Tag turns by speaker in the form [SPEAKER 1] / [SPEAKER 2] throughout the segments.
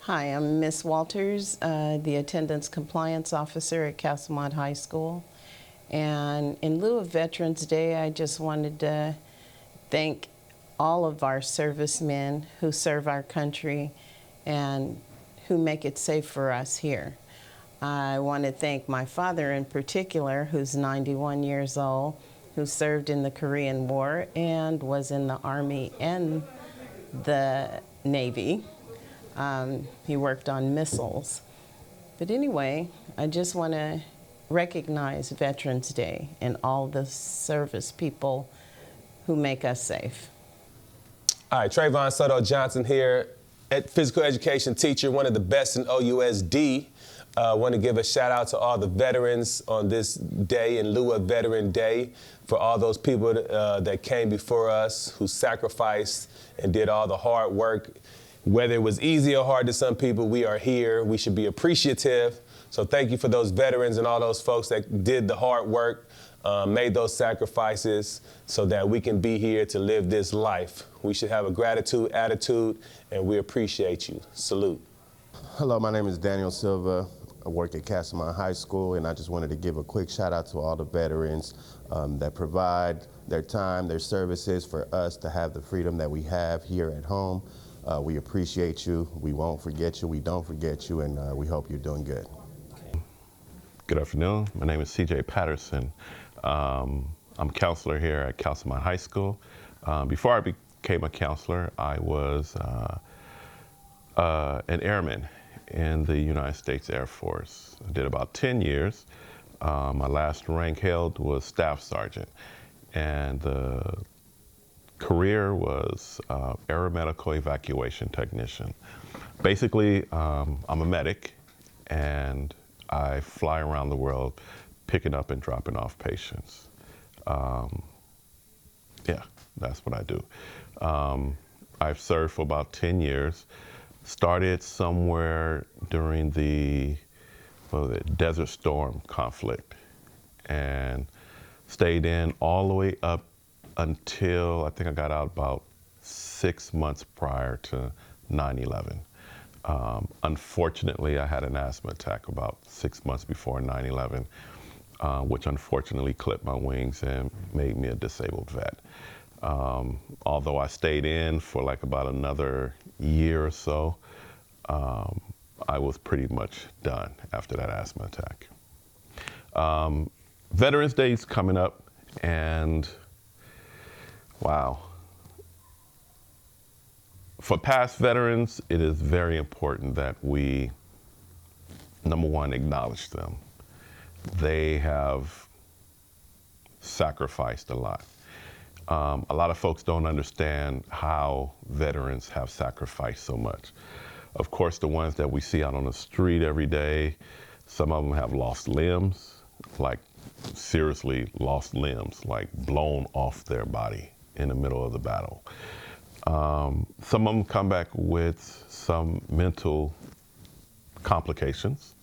[SPEAKER 1] Hi, I'm Miss Walters, the Attendance Compliance Officer at Castlemont High School. And in lieu of Veterans Day, I just wanted to thank all of our servicemen who serve our country and who make it safe for us here. I want to thank my father in particular, who's 91 years old, who served in the Korean War and was in the Army and the Navy. He worked on missiles. But anyway, I just want to recognize Veterans Day and all the service people who make us safe.
[SPEAKER 2] All right, Trayvon Soto Johnson here, physical education teacher, one of the best in OUSD. Want to give a shout out to all the veterans on this day in lieu of Veteran Day, for all those people that came before us, who sacrificed and did all the hard work. Whether it was easy or hard to some people, we are here. We should be appreciative. So thank you for those veterans and all those folks that did the hard work, made those sacrifices so that we can be here to live this life. We should have a gratitude attitude, and we appreciate you. Salute.
[SPEAKER 3] Hello, my name is Daniel Silva. I work at Castlemont High School, and I just wanted to give a quick shout out to all the veterans that provide their time, their services for us to have the freedom that we have here at home. We appreciate you. We won't forget you. We don't forget you, and we hope you're doing good.
[SPEAKER 4] Good afternoon. My name is CJ Patterson. I'm a counselor here at Castlemont High School. Before I became a counselor, I was an airman in the United States Air Force. I did about 10 years. My last rank held was Staff Sergeant, and the career was aeromedical evacuation technician. Basically, I'm a medic, and I fly around the world picking up and dropping off patients. Yeah, that's what I do. I've served for about 10 years. Started somewhere during the Desert Storm conflict, and stayed in all the way up until I think I got out about 6 months prior to 9/11. Unfortunately, I had an asthma attack about 6 months before 9/11, which unfortunately clipped my wings and made me a disabled vet. Although I stayed in for like about another year or so, I was pretty much done after that asthma attack. Veterans Day is coming up, and wow. For past veterans, it is very important that we, number one, acknowledge them. They have sacrificed a lot. A lot of folks don't understand how veterans have sacrificed so much. Of course, the ones that we see out on the street every day, some of them have lost limbs, like seriously lost limbs, like blown off their body in the middle of the battle. Some of them come back with some mental complications,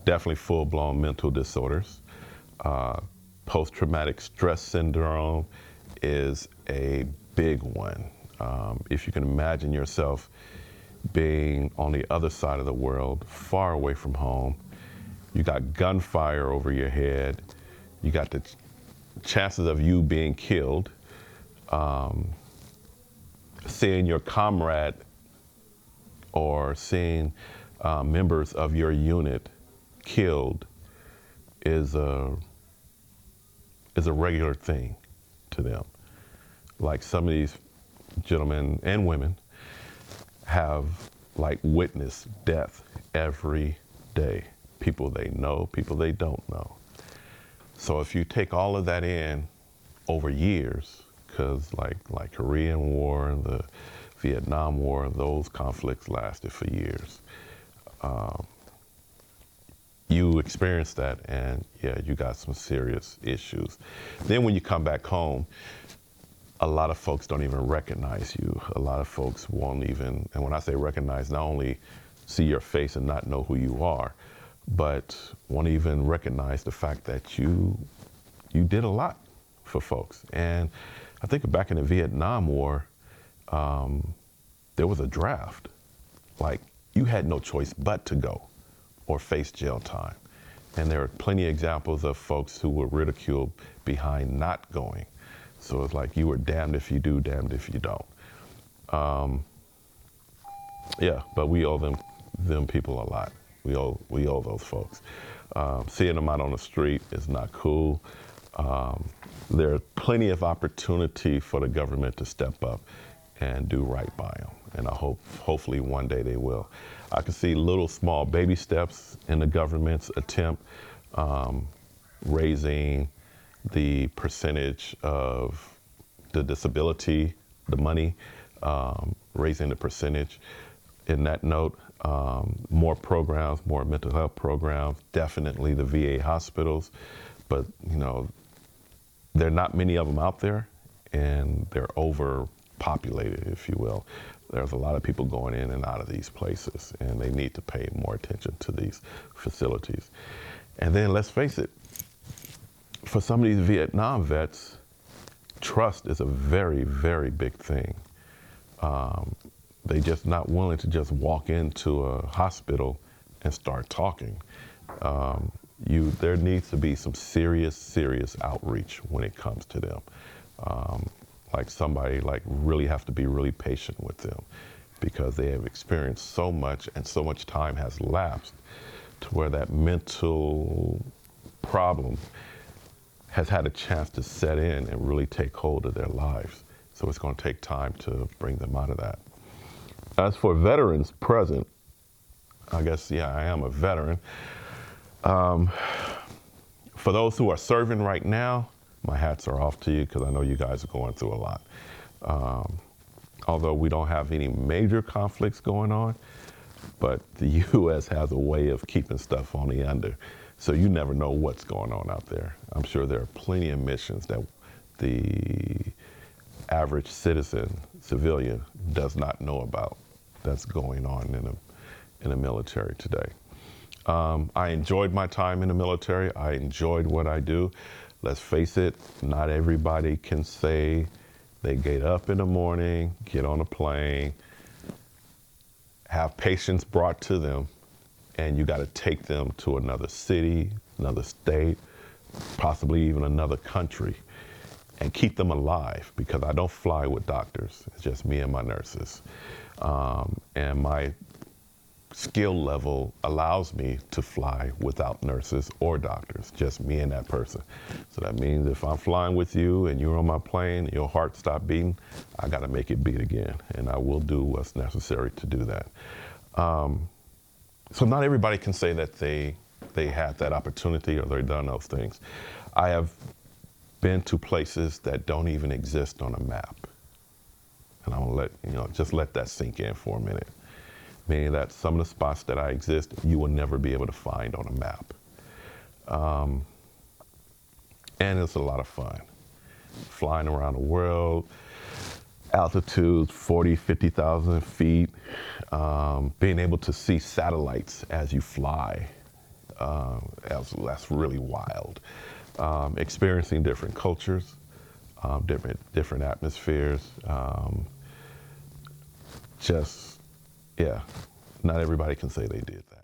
[SPEAKER 4] definitely full-blown mental disorders. Post-traumatic stress syndrome is a big one. If you can imagine yourself being on the other side of the world, far away from home, you got gunfire over your head, you got the chances of you being killed, seeing your comrade or seeing members of your unit killed is a regular thing to them. Like some of these gentlemen and women have like witnessed death every day. People they know, people they don't know. So if you take all of that in over years, because like Korean War, the Vietnam War, those conflicts lasted for years. You experience that, and yeah, you got some serious issues. Then when you come back home, a lot of folks don't even recognize you. A lot of folks won't even, and when I say recognize, not only see your face and not know who you are, but won't even recognize the fact that you did a lot for folks. And I think back in the Vietnam War, there was a draft. like you had no choice but to go or face jail time. And there are plenty of examples of folks who were ridiculed behind not going. So it's like you were damned if you do, damned if you don't. Yeah, but we owe them people a lot. We owe those folks. Seeing them out on the street is not cool. There's plenty of opportunity for the government to step up and do right by them. And I hopefully one day they will. I can see little small baby steps in the government's attempt, raising the percentage of the disability, the money, raising the percentage. In that note, more programs, more mental health programs, definitely the VA hospitals, but you know, there are not many of them out there, and they're overpopulated, if you will. There's a lot of people going in and out of these places, and they need to pay more attention to these facilities. And then let's face it, for some of these Vietnam vets, trust is a very, very big thing. They're just not willing to just walk into a hospital and start talking. There needs to be some serious outreach when it comes to them. Like somebody really have to be really patient with them because they have experienced so much and so much time has lapsed to where that mental problem has had a chance to set in and really take hold of their lives. So it's going to take time to bring them out of that. As for veterans present, I guess, yeah, I am a veteran. For those who are serving right now, my hats are off to you because I know you guys are going through a lot. Although we don't have any major conflicts going on, but the U.S. has a way of keeping stuff on the under. So you never know what's going on out there. I'm sure there are plenty of missions that the average civilian does not know about that's going on in the military today. I enjoyed my time in the military. I enjoyed what I do. Let's face it, not everybody can say they get up in the morning, get on a plane, have patients brought to them, and you got to take them to another city, another state, possibly even another country, and keep them alive, because I don't fly with doctors. It's just me and my nurses. And my skill level allows me to fly without nurses or doctors, just me and that person. So that means if I'm flying with you and you're on my plane and your heart stopped beating, I got to make it beat again, and I will do what's necessary to do that. So not everybody can say that they had that opportunity or they've done those things. I have been to places that don't even exist on a map. And I'm gonna just let that sink in for a minute. Meaning that some of the spots that I exist, you will never be able to find on a map. And it's a lot of fun. Flying around the world, altitudes 40, 50,000 feet, being able to see satellites as you fly, that's really wild. Experiencing different cultures, different atmospheres, yeah, not everybody can say they did that.